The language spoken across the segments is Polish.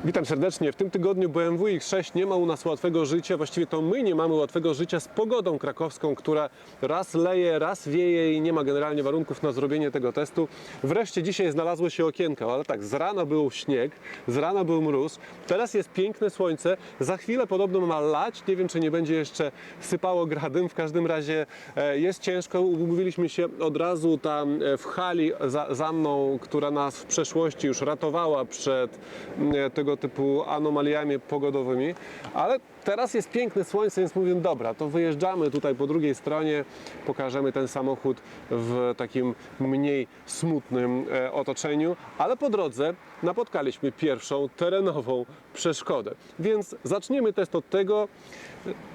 Witam serdecznie. W tym tygodniu BMW X6 nie ma u nas łatwego życia. Właściwie to my nie mamy łatwego życia z pogodą krakowską, która raz leje, raz wieje i nie ma generalnie warunków na zrobienie tego testu. Wreszcie dzisiaj znalazło się okienko, ale tak, z rana był śnieg, z rana był mróz, teraz jest piękne słońce, za chwilę podobno ma lać, nie wiem czy nie będzie jeszcze sypało gradem, w każdym razie jest ciężko. Umówiliśmy się od razu tam w hali za mną, która nas w przeszłości już ratowała przed tego typu anomaliami pogodowymi, ale teraz jest piękne słońce, więc mówię, dobra, to wyjeżdżamy tutaj po drugiej stronie, pokażemy ten samochód w takim mniej smutnym otoczeniu, ale po drodze napotkaliśmy pierwszą terenową przeszkodę. Więc zaczniemy test od tego,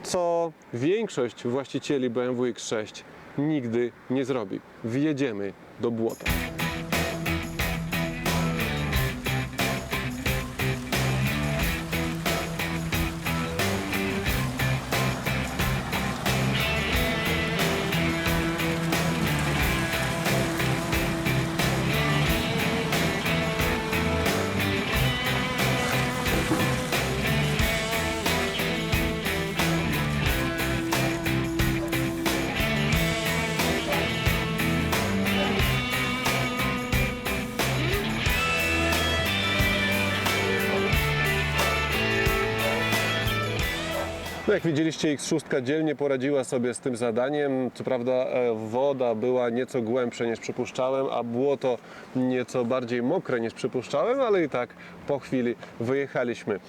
co większość właścicieli BMW X6 nigdy nie zrobi. Wjedziemy do błota. No jak widzieliście, X6 dzielnie poradziła sobie z tym zadaniem. Co prawda woda była nieco głębsza niż przypuszczałem, a błoto nieco bardziej mokre niż przypuszczałem, ale i tak po chwili wyjechaliśmy.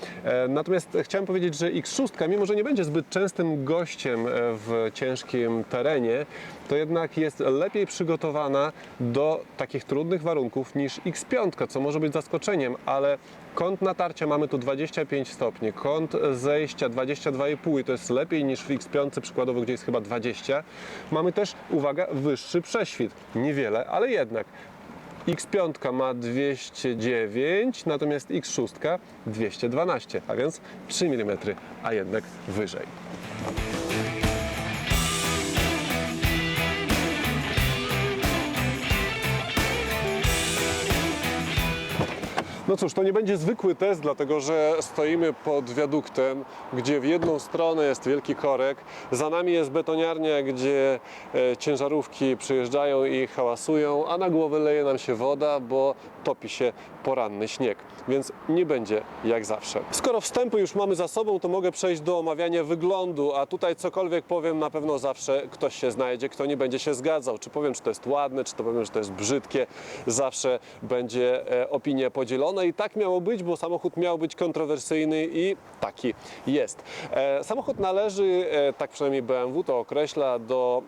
Natomiast chciałem powiedzieć, że X6, mimo że nie będzie zbyt częstym gościem w ciężkim terenie, to jednak jest lepiej przygotowana do takich trudnych warunków niż X5, co może być zaskoczeniem, ale kąt natarcia mamy tu 25 stopni, kąt zejścia 22,5 i to jest lepiej niż w X5 przykładowo, gdzie jest chyba 20. Mamy też, uwaga, wyższy prześwit. Niewiele, ale jednak. X5 ma 209, natomiast X6 212, a więc 3 mm, a jednak wyżej. No cóż, to nie będzie zwykły test, dlatego że stoimy pod wiaduktem, gdzie w jedną stronę jest wielki korek, za nami jest betoniarnia, gdzie ciężarówki przyjeżdżają i hałasują, a na głowę leje nam się woda, bo topi się poranny śnieg, więc nie będzie jak zawsze. Skoro wstępy już mamy za sobą, to mogę przejść do omawiania wyglądu, a tutaj cokolwiek powiem, na pewno zawsze ktoś się znajdzie, kto nie będzie się zgadzał. Czy powiem, czy to jest ładne, czy to powiem, że to jest brzydkie, zawsze będzie opinia podzielona. I tak miało być, bo samochód miał być kontrowersyjny i taki jest. Samochód należy, tak przynajmniej BMW to określa, do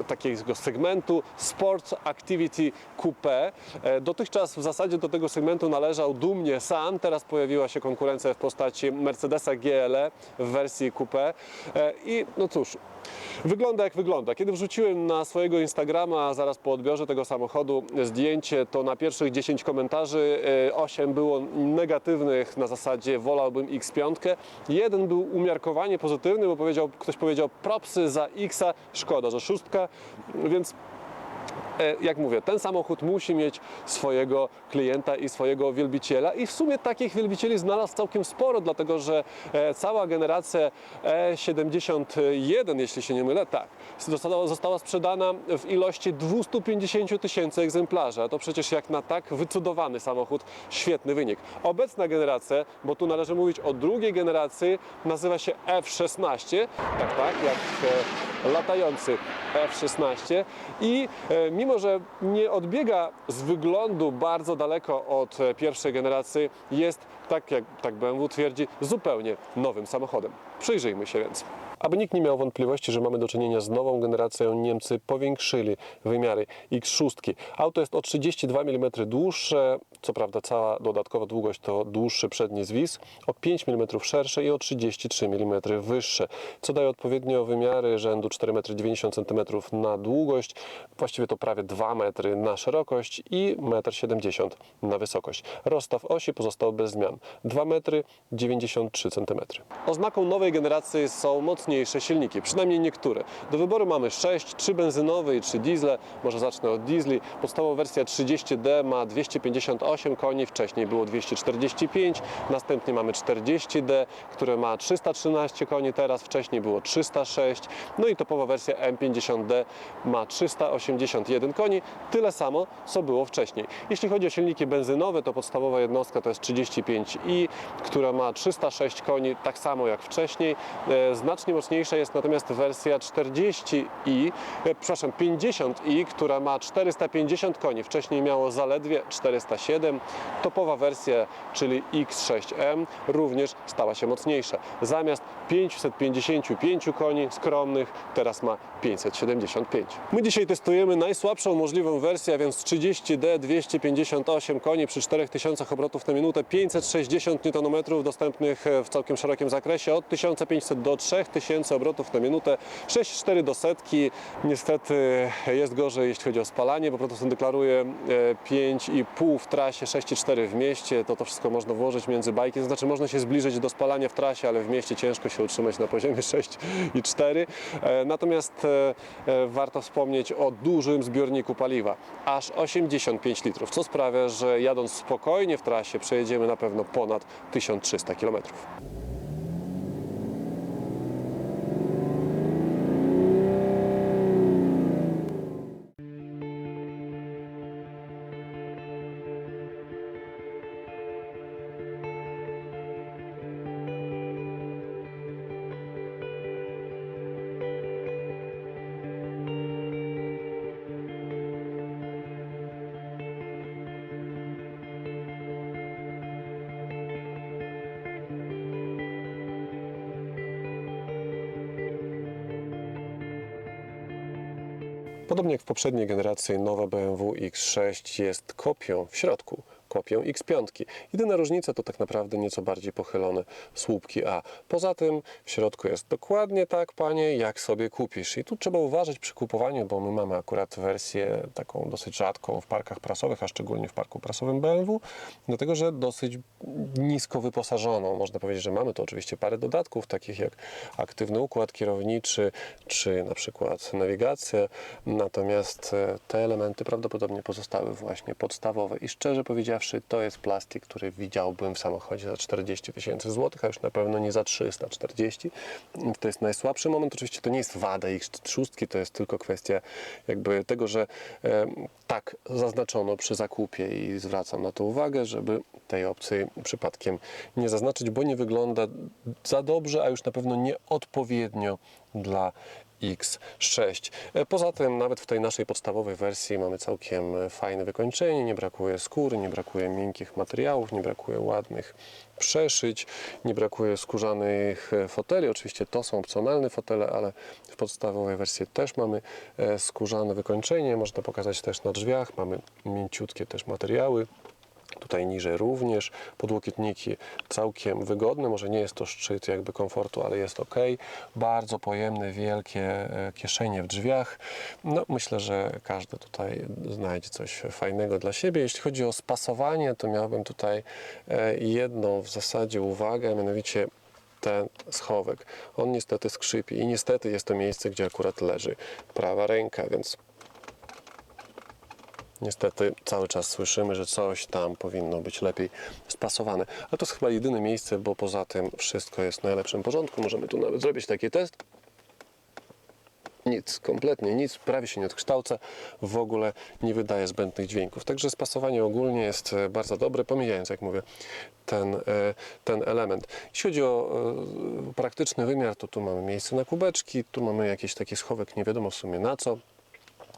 takiego segmentu Sport Activity Coupe. Dotychczas w zasadzie do tego segmentu należał dumnie sam, teraz pojawiła się konkurencja w postaci Mercedesa GLE w wersji Coupe i no cóż, wygląda jak wygląda. Kiedy wrzuciłem na swojego Instagrama zaraz po odbiorze tego samochodu zdjęcie, to na pierwszych 10 komentarzy 8 było negatywnych, na zasadzie wolałbym X5. Jeden był umiarkowanie pozytywny, bo ktoś powiedział propsy za X-a, szkoda, że 6, więc jak mówię, ten samochód musi mieć swojego klienta i swojego wielbiciela i w sumie takich wielbicieli znalazł całkiem sporo, dlatego że cała generacja E71, jeśli się nie mylę, tak, została sprzedana w ilości 250 000 egzemplarzy, a to przecież jak na tak wycudowany samochód świetny wynik. Obecna generacja, bo tu należy mówić o drugiej generacji, nazywa się F16, tak, jak latający F16 i mimo że nie odbiega z wyglądu bardzo daleko od pierwszej generacji, jest, tak BMW twierdzi, zupełnie nowym samochodem. Przyjrzyjmy się więc. Aby nikt nie miał wątpliwości, że mamy do czynienia z nową generacją, Niemcy powiększyli wymiary X6. Auto jest o 32 mm dłuższe, co prawda cała dodatkowa długość to dłuższy przedni zwis, o 5 mm szersze i o 33 mm wyższe, co daje odpowiednio wymiary rzędu 4,90 m na długość, właściwie to prawie 2 metry na szerokość i 1,70 m na wysokość. Rozstaw osi pozostał bez zmian, 2,93 m. Oznaką nowej generacji są mocniejsze silniki, przynajmniej niektóre. Do wyboru mamy 6, 3 benzynowe i 3 diesle, może zacznę od diesli. Podstawowa wersja 30D ma 258 258 koni, wcześniej było 245, następnie mamy 40D, które ma 313 koni, teraz wcześniej było 306, no i topowa wersja M50D ma 381 koni, tyle samo co było wcześniej. Jeśli chodzi o silniki benzynowe, to podstawowa jednostka to jest 35i, która ma 306 koni, tak samo jak wcześniej. Znacznie mocniejsza jest natomiast wersja 50i, która ma 450 koni, wcześniej miało zaledwie 407. Topowa wersja, czyli X6M, również stała się mocniejsza. Zamiast 555 koni skromnych, teraz ma 575. My dzisiaj testujemy najsłabszą możliwą wersję, a więc 30D, 258 koni przy 4000 obrotów na minutę, 560 Nm dostępnych w całkiem szerokim zakresie, od 1500 do 3000 obrotów na minutę, 6,4 do setki. Niestety jest gorzej, jeśli chodzi o spalanie, bo producent deklaruje 5,5 w trasie, 6,4 w mieście. To wszystko można włożyć między bajki, to znaczy można się zbliżyć do spalania w trasie, ale w mieście ciężko się utrzymać na poziomie 6,4. Natomiast warto wspomnieć o dużym zbiorniku paliwa, aż 85 litrów, co sprawia, że jadąc spokojnie w trasie przejedziemy na pewno ponad 1300 km. Podobnie jak w poprzedniej generacji, nowa BMW X6 jest kopią w środku, kopią X5. Jedyna różnica to tak naprawdę nieco bardziej pochylone słupki A. Poza tym w środku jest dokładnie tak, panie, jak sobie kupisz. I tu trzeba uważać przy kupowaniu, bo my mamy akurat wersję taką dosyć rzadką w parkach prasowych, a szczególnie w parku prasowym BMW, dlatego że dosyć nisko wyposażoną. Można powiedzieć, że mamy tu oczywiście parę dodatków, takich jak aktywny układ kierowniczy, czy na przykład nawigacja, natomiast te elementy prawdopodobnie pozostały właśnie podstawowe. I szczerze powiedziawszy, to jest plastik, który widziałbym w samochodzie za 40 000 złotych, a już na pewno nie za 340. To jest najsłabszy moment. Oczywiście to nie jest wada X6, to jest tylko kwestia jakby tego, że tak zaznaczono przy zakupie i zwracam na to uwagę, żeby tej opcji przypadkiem nie zaznaczyć, bo nie wygląda za dobrze, a już na pewno nieodpowiednio dla X6. Poza tym nawet w tej naszej podstawowej wersji mamy całkiem fajne wykończenie, nie brakuje skóry, nie brakuje miękkich materiałów, nie brakuje ładnych przeszyć, nie brakuje skórzanych foteli. Oczywiście to są opcjonalne fotele, ale w podstawowej wersji też mamy skórzane wykończenie. Można pokazać też na drzwiach, mamy mięciutkie też materiały. Tutaj niżej również, podłokietniki całkiem wygodne, może nie jest to szczyt jakby komfortu, ale jest ok. Bardzo pojemne, wielkie kieszenie w drzwiach. No, myślę, że każdy tutaj znajdzie coś fajnego dla siebie. Jeśli chodzi o spasowanie, to miałbym tutaj jedną w zasadzie uwagę, mianowicie ten schowek. On niestety skrzypi i niestety jest to miejsce, gdzie akurat leży prawa ręka, więc niestety cały czas słyszymy, że coś tam powinno być lepiej spasowane. Ale to jest chyba jedyne miejsce, bo poza tym wszystko jest w najlepszym porządku. Możemy tu nawet zrobić taki test. Nic, kompletnie nic, prawie się nie odkształca, w ogóle nie wydaje zbędnych dźwięków. Także spasowanie ogólnie jest bardzo dobre, pomijając, jak mówię, ten element. Jeśli chodzi o praktyczny wymiar, to tu mamy miejsce na kubeczki, tu mamy jakiś taki schowek, nie wiadomo w sumie na co.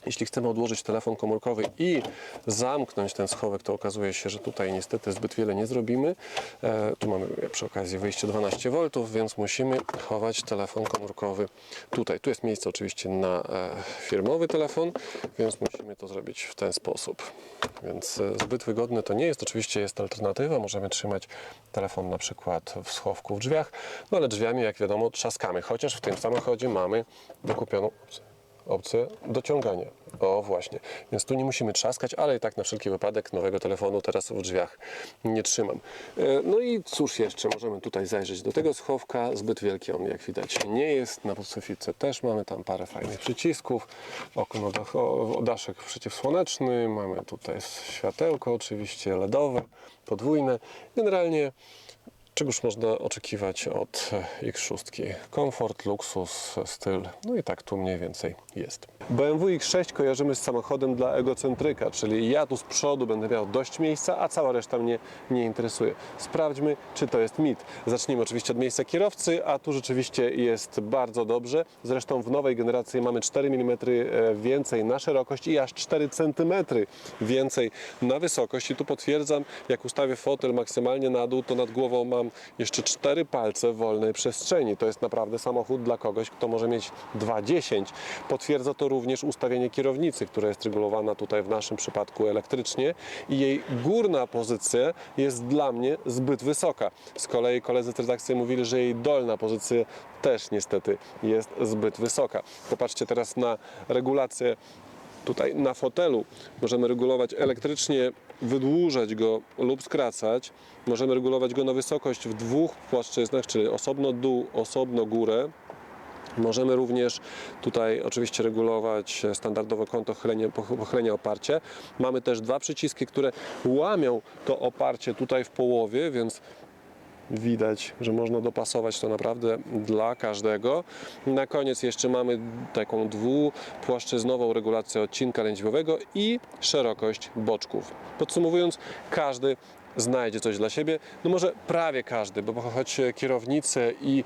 Jeśli chcemy odłożyć telefon komórkowy i zamknąć ten schowek, to okazuje się, że tutaj niestety zbyt wiele nie zrobimy. Tu mamy przy okazji wyjście 12 V, więc musimy chować telefon komórkowy tutaj. Tu jest miejsce oczywiście na firmowy telefon, więc musimy to zrobić w ten sposób. Więc zbyt wygodne to nie jest. Oczywiście jest alternatywa, możemy trzymać telefon na przykład w schowku w drzwiach, no ale drzwiami, jak wiadomo, trzaskamy, chociaż w tym samochodzie mamy dokupioną opcję dociągania. O właśnie, więc tu nie musimy trzaskać, ale i tak na wszelki wypadek nowego telefonu teraz w drzwiach nie trzymam. No i cóż jeszcze, możemy tutaj zajrzeć do tego schowka, zbyt wielki on jak widać nie jest. Na podsuficie też mamy tam parę fajnych przycisków, okno, daszek przeciwsłoneczny, mamy tutaj światełko oczywiście LEDowe, podwójne. Generalnie czegoż można oczekiwać od X6? Komfort, luksus, styl, no i tak tu mniej więcej jest. BMW X6 kojarzymy z samochodem dla egocentryka, czyli ja tu z przodu będę miał dość miejsca, a cała reszta mnie nie interesuje. Sprawdźmy, czy to jest mit. Zacznijmy oczywiście od miejsca kierowcy, a tu rzeczywiście jest bardzo dobrze. Zresztą w nowej generacji mamy 4 mm więcej na szerokość i aż 4 cm więcej na wysokość. I tu potwierdzam, jak ustawię fotel maksymalnie na dół, to nad głową mam jeszcze 4 palce wolnej przestrzeni. To jest naprawdę samochód dla kogoś, kto może mieć 2,10. Potwierdza to również ustawienie kierownicy, która jest regulowana tutaj w naszym przypadku elektrycznie i jej górna pozycja jest dla mnie zbyt wysoka. Z kolei koledzy z redakcji mówili, że jej dolna pozycja też niestety jest zbyt wysoka. Popatrzcie teraz na regulację. Tutaj na fotelu możemy regulować elektrycznie, wydłużać go lub skracać. Możemy regulować go na wysokość w dwóch płaszczyznach, czyli osobno dół, osobno górę. Możemy również tutaj oczywiście regulować standardowo kąt pochylenia oparcia. Mamy też dwa przyciski, które łamią to oparcie tutaj w połowie, więc widać, że można dopasować to naprawdę dla każdego. Na koniec jeszcze mamy taką dwupłaszczyznową regulację odcinka lędźwiowego i szerokość boczków. Podsumowując, każdy znajdzie coś dla siebie, no może prawie każdy, bo choć kierownicę i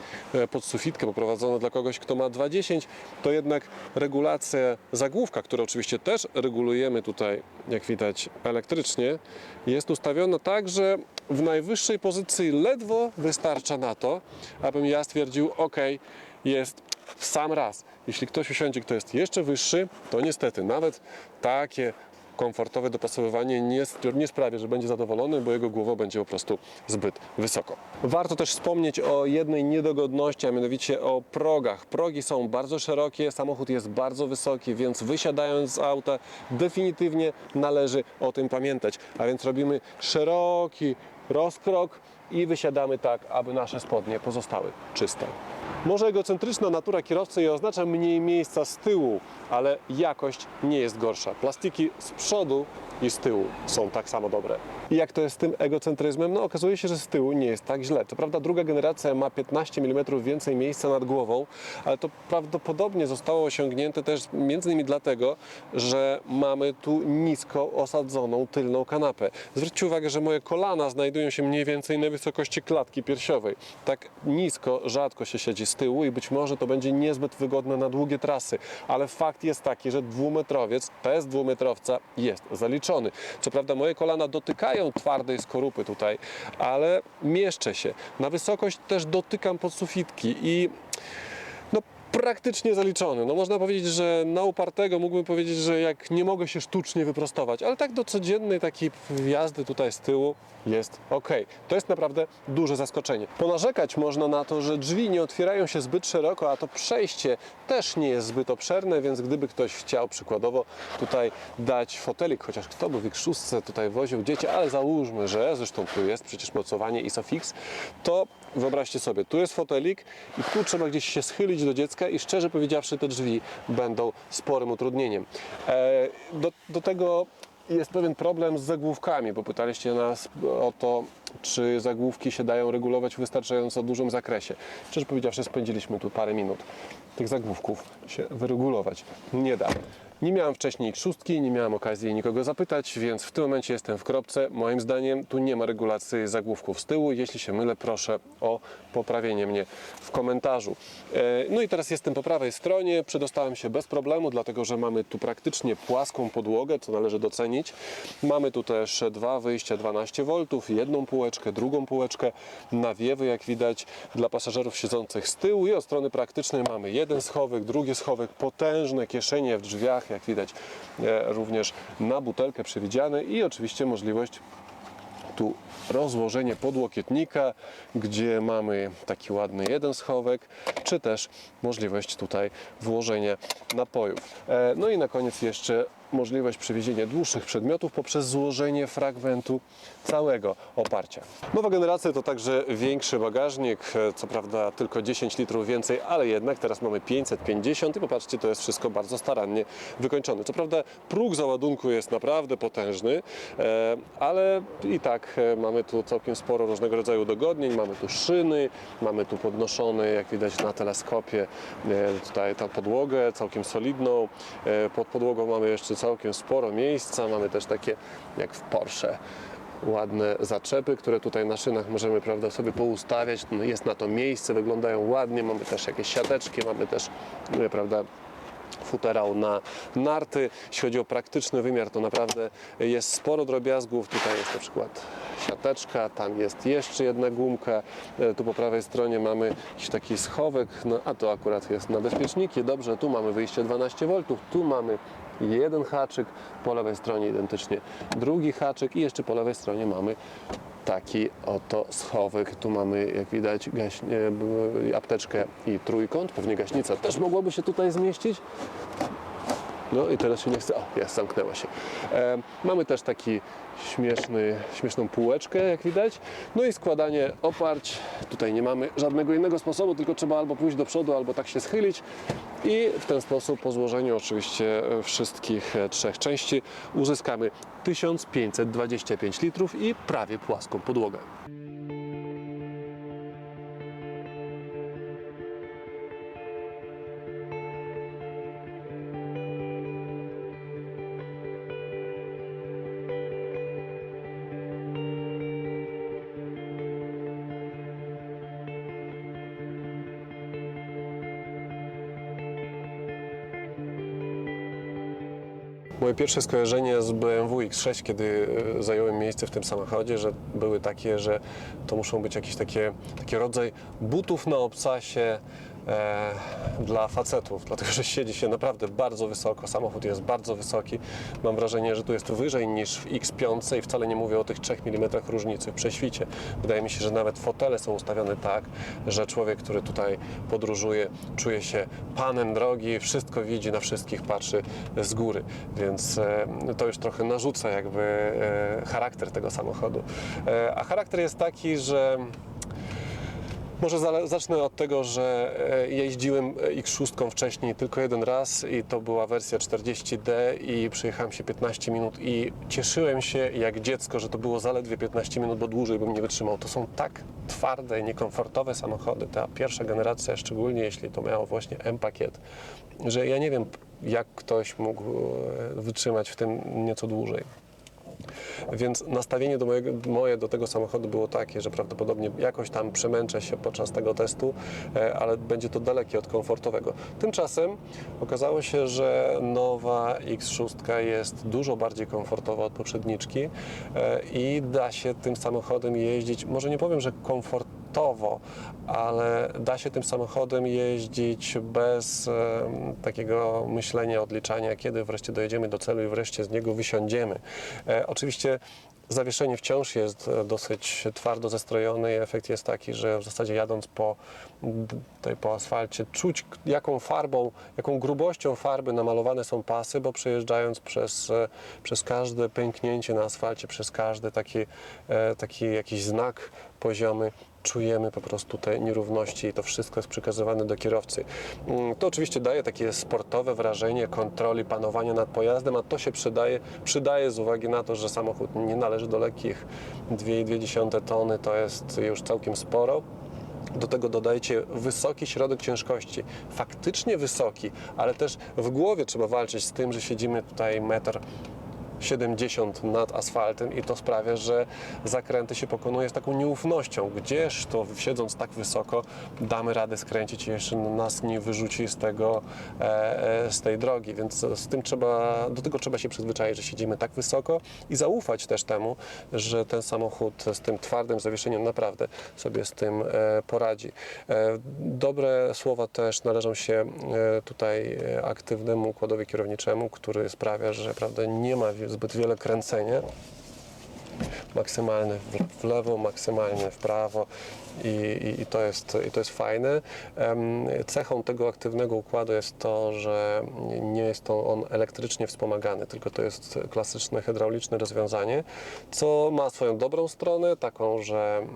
podsufitkę poprowadzono dla kogoś, kto ma 2,10, to jednak regulacja zagłówka, którą oczywiście też regulujemy tutaj, jak widać, elektrycznie, jest ustawiona tak, że w najwyższej pozycji ledwo wystarcza na to, abym ja stwierdził, ok, jest w sam raz. Jeśli ktoś usiądzie, kto jest jeszcze wyższy, to niestety nawet takie komfortowe dopasowywanie nie sprawia, że będzie zadowolony, bo jego głowa będzie po prostu zbyt wysoko. Warto też wspomnieć o jednej niedogodności, a mianowicie o progach. Progi są bardzo szerokie, samochód jest bardzo wysoki, więc wysiadając z auta definitywnie należy o tym pamiętać. A więc robimy szeroki rozkrok i wysiadamy tak, aby nasze spodnie pozostały czyste. Może egocentryczna natura kierowcy i oznacza mniej miejsca z tyłu, ale jakość nie jest gorsza. Plastiki z przodu i z tyłu są tak samo dobre. I jak to jest z tym egocentryzmem? No okazuje się, że z tyłu nie jest tak źle. Co prawda druga generacja ma 15 mm więcej miejsca nad głową, ale to prawdopodobnie zostało osiągnięte też między innymi dlatego, że mamy tu nisko osadzoną tylną kanapę. Zwróćcie uwagę, że moje kolana znajdują się mniej więcej na wysokości klatki piersiowej. Tak nisko rzadko się siedzi z tyłu i być może to będzie niezbyt wygodne na długie trasy, ale fakt jest taki, że dwumetrowiec, test dwumetrowca jest zaliczony. Co prawda moje kolana dotykają twardej skorupy tutaj, ale mieszczę się. Na wysokość też dotykam podsufitki i no praktycznie zaliczony. No można powiedzieć, że na upartego mógłbym powiedzieć, że jak nie mogę się sztucznie wyprostować, ale tak do codziennej takiej jazdy tutaj z tyłu jest ok. To jest naprawdę duże zaskoczenie. Ponarzekać można na to, że drzwi nie otwierają się zbyt szeroko, a to przejście też nie jest zbyt obszerne, więc gdyby ktoś chciał przykładowo tutaj dać fotelik, chociaż kto by w X6 tutaj woził dzieci, ale załóżmy, że zresztą tu jest przecież mocowanie ISOFIX, to wyobraźcie sobie, tu jest fotelik i tu trzeba gdzieś się schylić do dziecka i szczerze powiedziawszy te drzwi będą sporym utrudnieniem. Do tego jest pewien problem z zagłówkami, bo pytaliście nas o to, czy zagłówki się dają regulować w wystarczająco dużym zakresie. Szczerze powiedziawszy, spędziliśmy tu parę minut. Tych zagłówków się wyregulować nie da. Nie miałem wcześniej X6, nie miałem okazji nikogo zapytać, więc w tym momencie jestem w kropce. Moim zdaniem tu nie ma regulacji zagłówków z tyłu. Jeśli się mylę, proszę o poprawienie mnie w komentarzu. No i teraz jestem po prawej stronie. Przedostałem się bez problemu, dlatego że mamy tu praktycznie płaską podłogę, co należy docenić. Mamy tu też dwa wyjścia 12 V, jedną półeczkę, drugą półeczkę, nawiewy jak widać dla pasażerów siedzących z tyłu i od strony praktycznej mamy jeden schowek, drugi schowek, potężne kieszenie w drzwiach, jak widać również na butelkę przewidziane i oczywiście możliwość tu rozłożenie podłokietnika, gdzie mamy taki ładny jeden schowek, czy też możliwość tutaj włożenia napojów. No i na koniec jeszcze możliwość przewiezienia dłuższych przedmiotów poprzez złożenie fragmentu całego oparcia. Nowa generacja to także większy bagażnik, co prawda tylko 10 litrów więcej, ale jednak teraz mamy 550 i popatrzcie, to jest wszystko bardzo starannie wykończone. Co prawda próg załadunku jest naprawdę potężny, ale i tak mamy tu całkiem sporo różnego rodzaju udogodnień, mamy tu szyny, mamy tu podnoszony, jak widać na teleskopie, tutaj ta podłogę całkiem solidną, pod podłogą mamy jeszcze całkiem sporo miejsca, mamy też takie jak w Porsche ładne zaczepy, które tutaj na szynach możemy, prawda, sobie poustawiać, no jest na to miejsce, wyglądają ładnie, mamy też jakieś siateczki, mamy też, prawda, futerał na narty. Jeśli chodzi o praktyczny wymiar, to naprawdę jest sporo drobiazgów. Tutaj jest na przykład siateczka, tam jest jeszcze jedna gumka, tu po prawej stronie mamy jakiś taki schowek, no, a to akurat jest na bezpieczniki. Dobrze, tu mamy wyjście 12 V, tu mamy jeden haczyk, po lewej stronie identycznie drugi haczyk i jeszcze po lewej stronie mamy taki oto schowek. Tu mamy, jak widać, apteczkę i trójkąt. Pewnie gaśnica też mogłaby się tutaj zmieścić. No i teraz się nie chce. O, jest, zamknęła się. Mamy też taki śmieszną półeczkę, jak widać. No i składanie oparć. Tutaj nie mamy żadnego innego sposobu, tylko trzeba albo pójść do przodu, albo tak się schylić. I w ten sposób po złożeniu oczywiście wszystkich trzech części uzyskamy 1525 litrów i prawie płaską podłogę. Moje pierwsze skojarzenie z BMW X6, kiedy zająłem miejsce w tym samochodzie, że były takie, że to muszą być jakieś taki rodzaj butów na obcasie dla facetów, dlatego że siedzi się naprawdę bardzo wysoko, samochód jest bardzo wysoki. Mam wrażenie, że tu jest wyżej niż w X5 i wcale nie mówię o tych 3 mm różnicy w prześwicie. Wydaje mi się, że nawet fotele są ustawione tak, że człowiek, który tutaj podróżuje, czuje się panem drogi, wszystko widzi, na wszystkich patrzy z góry, więc to już trochę narzuca jakby charakter tego samochodu. A charakter jest taki, że może zacznę od tego, że jeździłem X6 wcześniej tylko jeden raz i to była wersja 40D i przejechałem się 15 minut i cieszyłem się jak dziecko, że to było zaledwie 15 minut, bo dłużej bym nie wytrzymał. To są tak twarde i niekomfortowe samochody, ta pierwsza generacja, szczególnie jeśli to miało właśnie M-pakiet, że ja nie wiem, jak ktoś mógł wytrzymać w tym nieco dłużej. Więc nastawienie moje do tego samochodu było takie, że prawdopodobnie jakoś tam przemęczę się podczas tego testu, ale będzie to dalekie od komfortowego. Tymczasem okazało się, że nowa X6 jest dużo bardziej komfortowa od poprzedniczki i da się tym samochodem jeździć, może nie powiem, że komfortowo, ale da się tym samochodem jeździć bez takiego myślenia, odliczania, kiedy wreszcie dojedziemy do celu i wreszcie z niego wysiądziemy. Oczywiście zawieszenie wciąż jest dosyć twardo zestrojone i efekt jest taki, że w zasadzie jadąc po asfalcie czuć jaką grubością farby namalowane są pasy, bo przejeżdżając przez każde pęknięcie na asfalcie, przez każdy taki jakiś znak poziomy, czujemy po prostu te nierówności i to wszystko jest przekazywane do kierowcy. To oczywiście daje takie sportowe wrażenie kontroli, panowania nad pojazdem, a to się przydaje z uwagi na to, że samochód nie należy do lekkich. 2,2 tony to jest już całkiem sporo. Do tego dodajcie wysoki środek ciężkości, faktycznie wysoki, ale też w głowie trzeba walczyć z tym, że siedzimy tutaj 1,70 m nad asfaltem i to sprawia, że zakręty się pokonuje z taką nieufnością. Gdzież to siedząc tak wysoko damy radę skręcić i jeszcze nas nie wyrzuci z tej drogi, więc do tego trzeba się przyzwyczaić, że siedzimy tak wysoko i zaufać też temu, że ten samochód z tym twardym zawieszeniem naprawdę sobie z tym poradzi. Dobre słowa też należą się tutaj aktywnemu układowi kierowniczemu, który sprawia, że prawda, nie ma zbyt wiele kręcenia. maksymalny w lewo, maksymalny w prawo i to jest fajne. Cechą tego aktywnego układu jest to, że nie jest on elektrycznie wspomagany, tylko to jest klasyczne hydrauliczne rozwiązanie, co ma swoją dobrą stronę, taką, że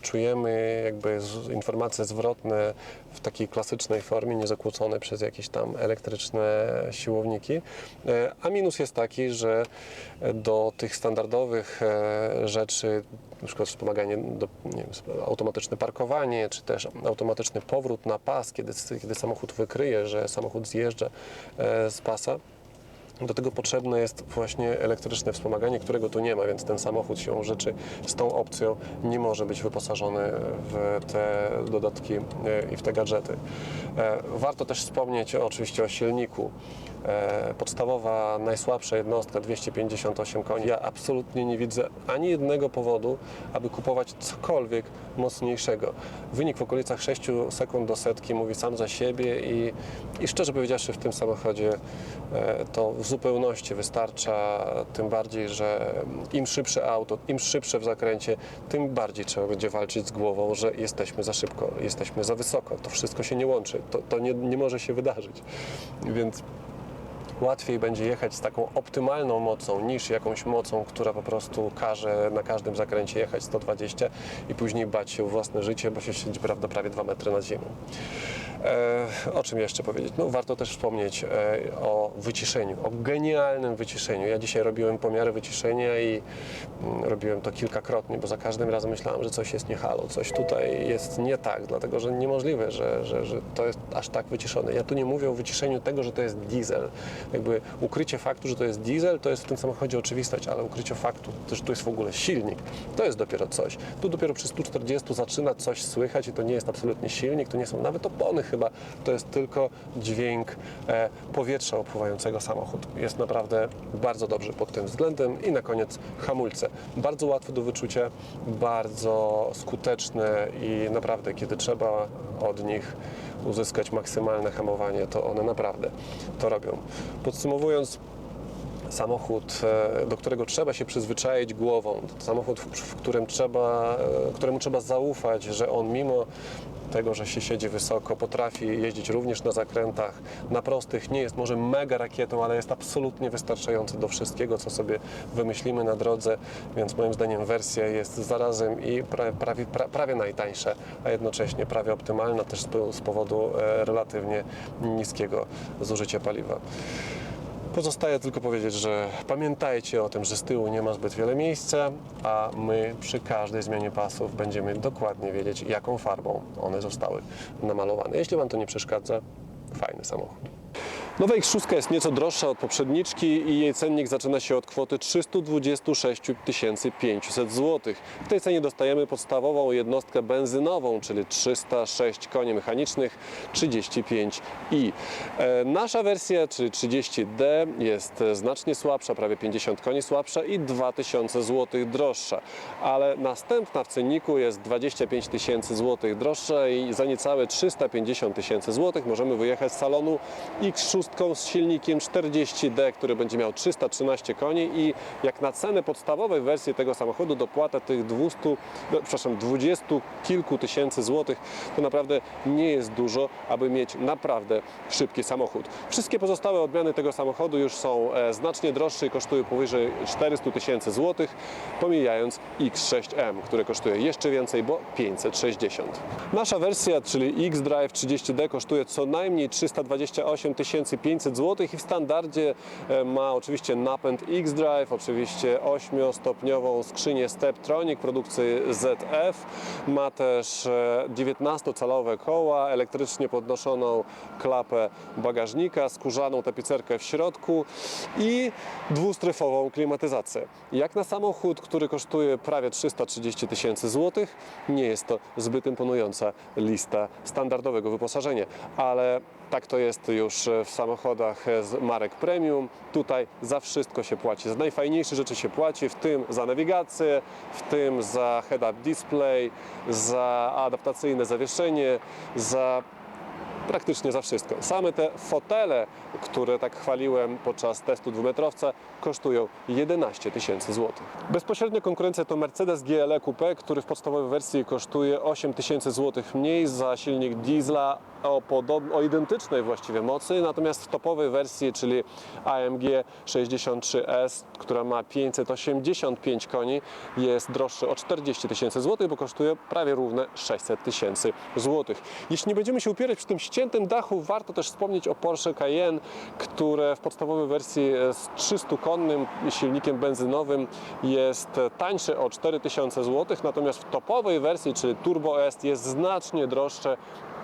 czujemy jakby informacje zwrotne w takiej klasycznej formie, niezakłócone przez jakieś tam elektryczne siłowniki, a minus jest taki, że do tych standardowych rzeczy, na przykład wspomaganie, nie wiem, automatyczne parkowanie, czy też automatyczny powrót na pas, kiedy samochód wykryje, że samochód zjeżdża z pasa, do tego potrzebne jest właśnie elektryczne wspomaganie, którego tu nie ma, więc ten samochód siłą rzeczy z tą opcją nie może być wyposażony w te dodatki i w te gadżety. Warto też wspomnieć oczywiście o silniku. Podstawowa, najsłabsza jednostka 258 koni. Ja absolutnie nie widzę ani jednego powodu, aby kupować cokolwiek mocniejszego. Wynik w okolicach 6 sekund do setki mówi sam za siebie i szczerze powiedziawszy w tym samochodzie to w zupełności wystarcza, tym bardziej, że im szybsze auto, im szybsze w zakręcie, tym bardziej trzeba będzie walczyć z głową, że jesteśmy za szybko, jesteśmy za wysoko. To wszystko się nie łączy, to nie może się wydarzyć. Więc łatwiej będzie jechać z taką optymalną mocą niż jakąś mocą, która po prostu każe na każdym zakręcie jechać 120 i później bać się o własne życie, bo się siedzi prawie 2 metry nad ziemią. O czym jeszcze powiedzieć? No, warto też wspomnieć o wyciszeniu, o genialnym wyciszeniu. Ja dzisiaj robiłem pomiary wyciszenia i robiłem to kilkakrotnie, bo za każdym razem myślałem, że coś jest nie halo, coś tutaj jest nie tak, dlatego że niemożliwe, że to jest aż tak wyciszone. Ja tu nie mówię o wyciszeniu tego, że to jest diesel. Jakby ukrycie faktu, że to jest diesel, to jest w tym samochodzie oczywistość, ale ukrycie faktu, że tu jest w ogóle silnik, to jest dopiero coś. Tu dopiero przy 140 zaczyna coś słychać i to nie jest absolutnie silnik, to nie są nawet opony chyba, to jest tylko dźwięk powietrza opływającego samochód. Jest naprawdę bardzo dobrze pod tym względem i na koniec hamulce. Bardzo łatwe do wyczucia, bardzo skuteczne i naprawdę kiedy trzeba od nich uzyskać maksymalne hamowanie, to one naprawdę to robią. Podsumowując, samochód, do którego trzeba się przyzwyczaić głową, samochód, któremu trzeba zaufać, że on mimo tego, że się siedzi wysoko, potrafi jeździć również na zakrętach, na prostych, nie jest może mega rakietą, ale jest absolutnie wystarczający do wszystkiego, co sobie wymyślimy na drodze, więc moim zdaniem wersja jest zarazem i prawie najtańsza, a jednocześnie prawie optymalna też z powodu relatywnie niskiego zużycia paliwa. Pozostaje tylko powiedzieć, że pamiętajcie o tym, że z tyłu nie ma zbyt wiele miejsca, a my przy każdej zmianie pasów będziemy dokładnie wiedzieć, jaką farbą one zostały namalowane. Jeśli Wam to nie przeszkadza, fajny samochód. Nowa X6 jest nieco droższa od poprzedniczki i jej cennik zaczyna się od kwoty 326 500 zł. W tej cenie dostajemy podstawową jednostkę benzynową, czyli 306 koni mechanicznych 35i. Nasza wersja, czyli 30D, jest znacznie słabsza, prawie 50 koni słabsza i 2000 zł droższa. Ale następna w cenniku jest 25 000 zł droższa i za niecałe 350 000 zł możemy wyjechać z salonu X6 z silnikiem 40D, który będzie miał 313 koni i jak na cenę podstawowej wersji tego samochodu dopłata tych 20 kilku tysięcy złotych to naprawdę nie jest dużo, aby mieć naprawdę szybki samochód. Wszystkie pozostałe odmiany tego samochodu już są znacznie droższe i kosztują powyżej 400 000 złotych, pomijając X6M, które kosztuje jeszcze więcej, bo 560. Nasza wersja, czyli X-Drive 30D kosztuje co najmniej 328 500 zł i w standardzie ma oczywiście napęd X-Drive, oczywiście 8-stopniową skrzynię Steptronic produkcji ZF, ma też 19-calowe koła, elektrycznie podnoszoną klapę bagażnika, skórzaną tapicerkę w środku i dwustrefową klimatyzację. Jak na samochód, który kosztuje prawie 330 000 zł, nie jest to zbyt imponująca lista standardowego wyposażenia, ale tak to jest już w samochodach z marek premium. Tutaj za wszystko się płaci. Za najfajniejsze rzeczy się płaci, w tym za nawigację, w tym za head-up display, za adaptacyjne zawieszenie, za praktycznie za wszystko. Same te fotele, które tak chwaliłem podczas testu dwumetrowca, kosztują 11 000 złotych. Bezpośrednia konkurencja to Mercedes GLE Coupe, który w podstawowej wersji kosztuje 8 000 złotych mniej za silnik diesla o identycznej właściwie mocy, natomiast w topowej wersji, czyli AMG 63S, która ma 585 koni, jest droższy o 40 000 złotych, bo kosztuje prawie równe 600 000 złotych. Jeśli nie będziemy się upierać przy tym ściętym dachu, warto też wspomnieć o Porsche Cayenne, które w podstawowej wersji z 300-konnym silnikiem benzynowym jest tańsze o 4000 zł, natomiast w topowej wersji, czyli Turbo S, jest znacznie droższe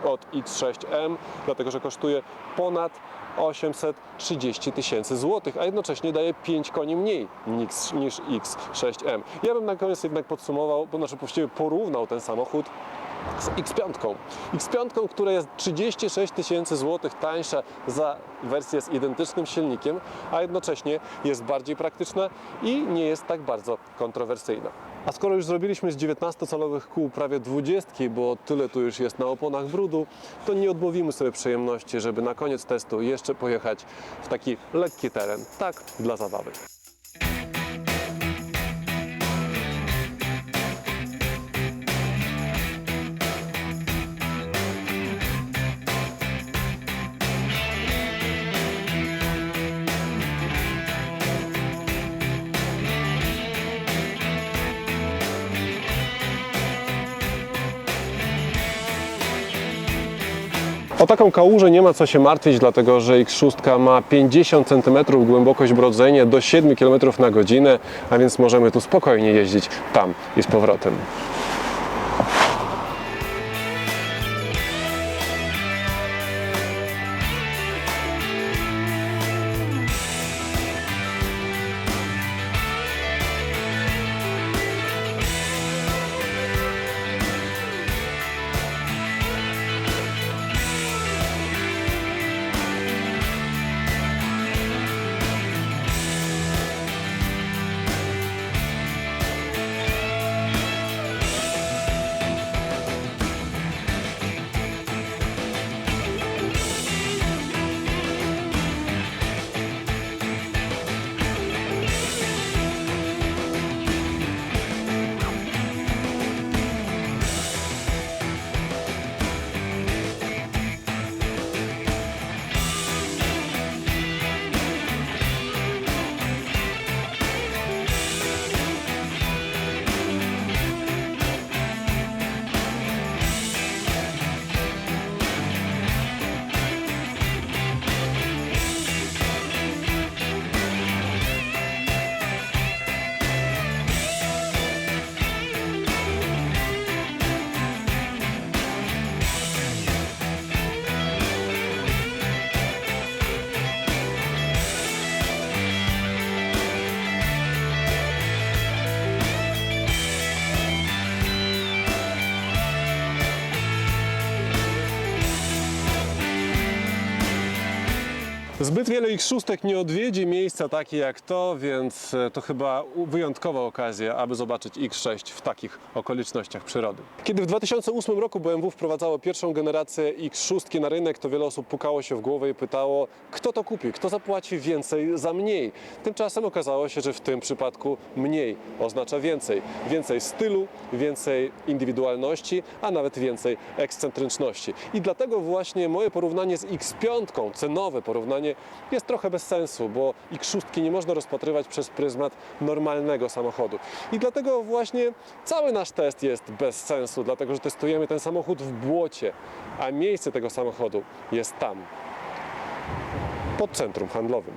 od X6M, dlatego że kosztuje ponad 830 000 złotych, a jednocześnie daje 5 koni mniej niż X6M. Ja bym na koniec jednak podsumował, właściwie porównał ten samochód z X5. X5, która jest 36 000 złotych tańsza za wersję z identycznym silnikiem, a jednocześnie jest bardziej praktyczna i nie jest tak bardzo kontrowersyjna. A skoro już zrobiliśmy z 19-calowych kół prawie 20, bo tyle tu już jest na oponach brudu, to nie odmówimy sobie przyjemności, żeby na koniec testu jeszcze pojechać w taki lekki teren, tak dla zabawy. O taką kałużę nie ma co się martwić, dlatego że X6 ma 50 cm głębokość brodzenia do 7 km na godzinę, a więc możemy tu spokojnie jeździć tam i z powrotem. Zbyt wiele X6 nie odwiedzi miejsca takie jak to, więc to chyba wyjątkowa okazja, aby zobaczyć X6 w takich okolicznościach przyrody. Kiedy w 2008 roku BMW wprowadzało pierwszą generację X6 na rynek, to wiele osób pukało się w głowę i pytało, kto to kupi, kto zapłaci więcej za mniej. Tymczasem okazało się, że w tym przypadku mniej oznacza więcej. Więcej stylu, więcej indywidualności, a nawet więcej ekscentryczności. I dlatego właśnie moje porównanie z X5, cenowe porównanie, jest trochę bez sensu, bo X6 nie można rozpatrywać przez pryzmat normalnego samochodu. I dlatego właśnie cały nasz test jest bez sensu, dlatego że testujemy ten samochód w błocie, a miejsce tego samochodu jest tam, pod centrum handlowym.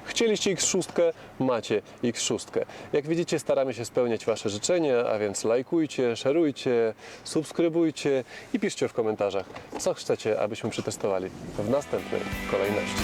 Chcieliście X6, macie X6. Jak widzicie, staramy się spełniać Wasze życzenia, a więc lajkujcie, szerujcie, subskrybujcie i piszcie w komentarzach, co chcecie, abyśmy przetestowali w następnej kolejności.